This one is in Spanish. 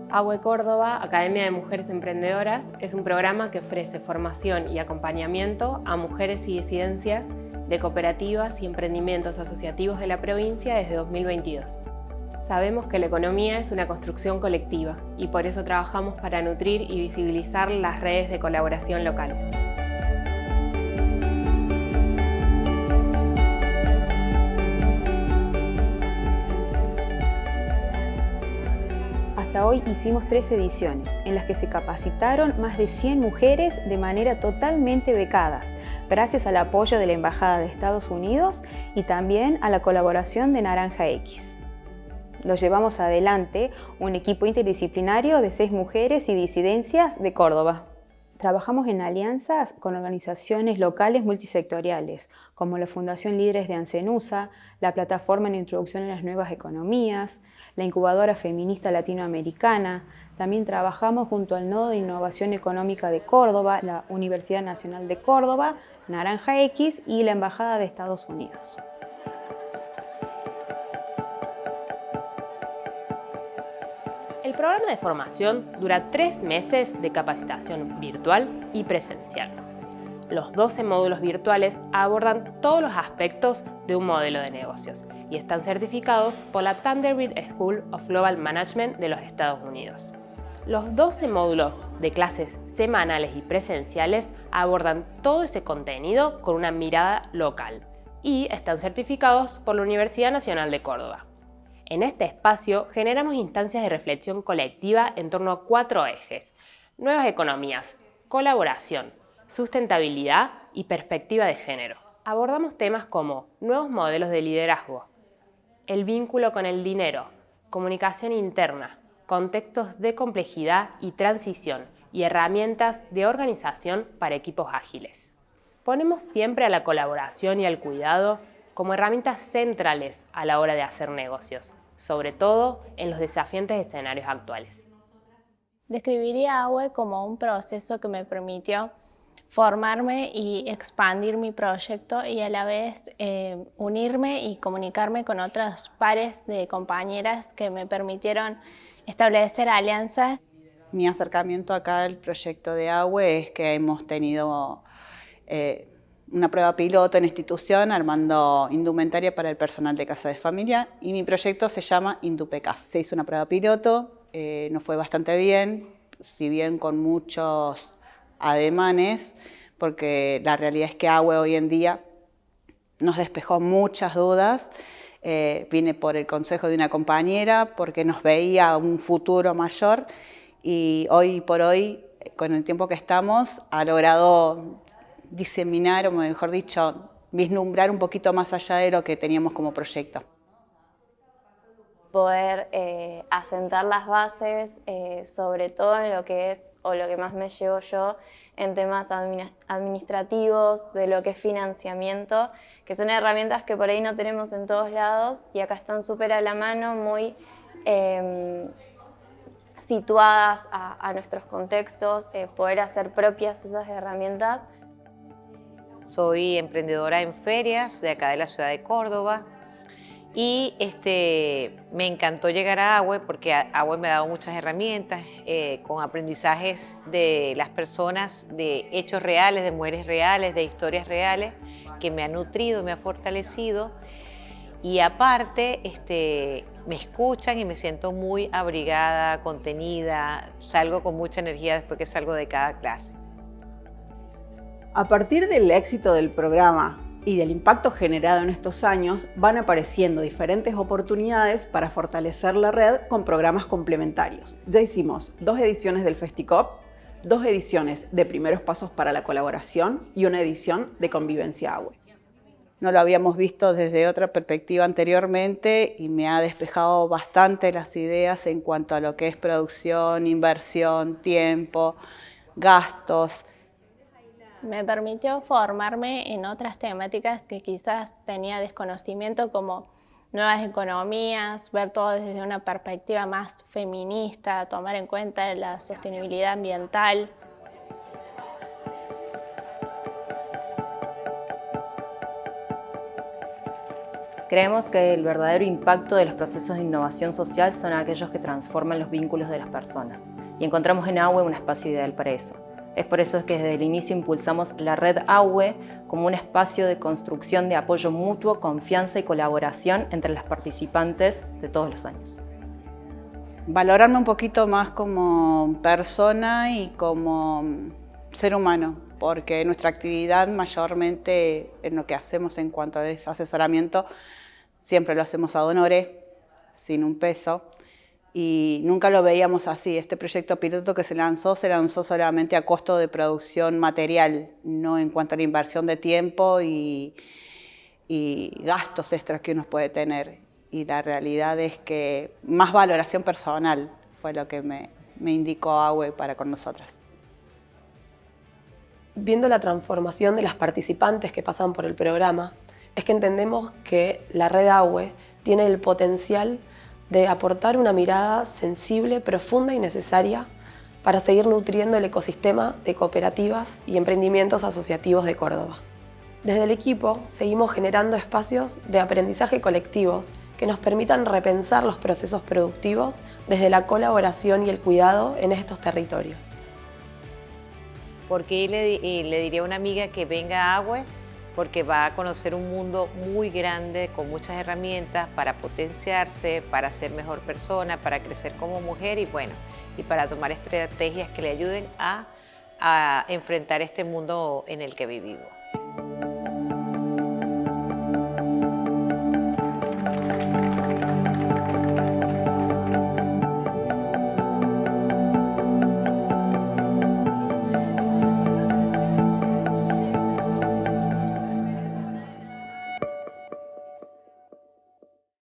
AWE Córdoba, Academia de Mujeres Emprendedoras, es un programa que ofrece formación y acompañamiento a mujeres y disidencias de cooperativas y emprendimientos asociativos de la provincia desde 2022. Sabemos que la economía es una construcción colectiva y por eso trabajamos para nutrir y visibilizar las redes de colaboración locales. Hasta hoy hicimos 3 ediciones, en las que se capacitaron más de 100 mujeres de manera totalmente becadas, gracias al apoyo de la Embajada de Estados Unidos y también a la colaboración de Naranja X. Lo llevamos adelante un equipo interdisciplinario de 6 mujeres y disidencias de Córdoba. Trabajamos en alianzas con organizaciones locales multisectoriales, como la Fundación Líderes de Ancenusa, la Plataforma en Introducción a las Nuevas Economías, la Incubadora Feminista Latinoamericana. También trabajamos junto al Nodo de Innovación Económica de Córdoba, la Universidad Nacional de Córdoba, Naranja X y la Embajada de Estados Unidos. El programa de formación dura 3 meses de capacitación virtual y presencial. Los 12 módulos virtuales abordan todos los aspectos de un modelo de negocios y están certificados por la Vanderbilt School of Global Management de los Estados Unidos. Los 12 módulos de clases semanales y presenciales abordan todo ese contenido con una mirada local y están certificados por la Universidad Nacional de Córdoba. En este espacio generamos instancias de reflexión colectiva en torno a 4 ejes: nuevas economías, colaboración, sustentabilidad y perspectiva de género. Abordamos temas como nuevos modelos de liderazgo, el vínculo con el dinero, comunicación interna, contextos de complejidad y transición y herramientas de organización para equipos ágiles. Ponemos siempre a la colaboración y al cuidado como herramientas centrales a la hora de hacer negocios, sobre todo en los desafiantes escenarios actuales. Describiría a AWE como un proceso que me permitió formarme y expandir mi proyecto y a la vez unirme y comunicarme con otros pares de compañeras que me permitieron establecer alianzas. Mi acercamiento acá al proyecto de AWE es que hemos tenido una prueba piloto en la institución armando indumentaria para el personal de casa de familia y mi proyecto se llama Indupecaf. Se hizo una prueba piloto, nos fue bastante bien, si bien con muchos ademanes, porque la realidad es que AWE hoy en día nos despejó muchas dudas. Vine por el consejo de una compañera porque nos veía un futuro mayor y hoy por hoy, con el tiempo que estamos, ha logrado diseminar, o mejor dicho, vislumbrar un poquito más allá de lo que teníamos como proyecto. Poder asentar las bases, sobre todo en lo que es, o lo que más me llevo yo, en temas administrativos, de lo que es financiamiento, que son herramientas que por ahí no tenemos en todos lados y acá están súper a la mano, muy situadas a nuestros contextos, poder hacer propias esas herramientas. Soy emprendedora en ferias de acá de la ciudad de Córdoba y me encantó llegar a AWE porque AWE me ha dado muchas herramientas con aprendizajes de las personas, de hechos reales, de mujeres reales, de historias reales, que me ha nutrido, me ha fortalecido y aparte me escuchan y me siento muy abrigada, contenida, salgo con mucha energía después que salgo de cada clase. A partir del éxito del programa y del impacto generado en estos años, van apareciendo diferentes oportunidades para fortalecer la red con programas complementarios. Ya hicimos 2 ediciones del FestiCop, 2 ediciones de Primeros Pasos para la Colaboración y una edición de Convivencia AWE. No lo habíamos visto desde otra perspectiva anteriormente y me ha despejado bastante las ideas en cuanto a lo que es producción, inversión, tiempo, gastos. Me permitió formarme en otras temáticas que quizás tenía desconocimiento, como nuevas economías, ver todo desde una perspectiva más feminista, tomar en cuenta la sostenibilidad ambiental. Creemos que el verdadero impacto de los procesos de innovación social son aquellos que transforman los vínculos de las personas, y encontramos en AWE un espacio ideal para eso. Es por eso que desde el inicio impulsamos la red AWE como un espacio de construcción de apoyo mutuo, confianza y colaboración entre las participantes de todos los años. Valorarme un poquito más como persona y como ser humano, porque nuestra actividad mayormente en lo que hacemos en cuanto a asesoramiento siempre lo hacemos ad honorem, sin un peso, y nunca lo veíamos así. Este proyecto piloto que se lanzó solamente a costo de producción material, no en cuanto a la inversión de tiempo y gastos extras que uno puede tener. Y la realidad es que más valoración personal fue lo que me indicó AWE para con nosotras. Viendo la transformación de las participantes que pasan por el programa, es que entendemos que la red AWE tiene el potencial de aportar una mirada sensible, profunda y necesaria para seguir nutriendo el ecosistema de cooperativas y emprendimientos asociativos de Córdoba. Desde el equipo seguimos generando espacios de aprendizaje colectivos que nos permitan repensar los procesos productivos desde la colaboración y el cuidado en estos territorios. Porque le diría a una amiga que venga a AWE, porque va a conocer un mundo muy grande con muchas herramientas para potenciarse, para ser mejor persona, para crecer como mujer y bueno, y para tomar estrategias que le ayuden a enfrentar este mundo en el que vivimos.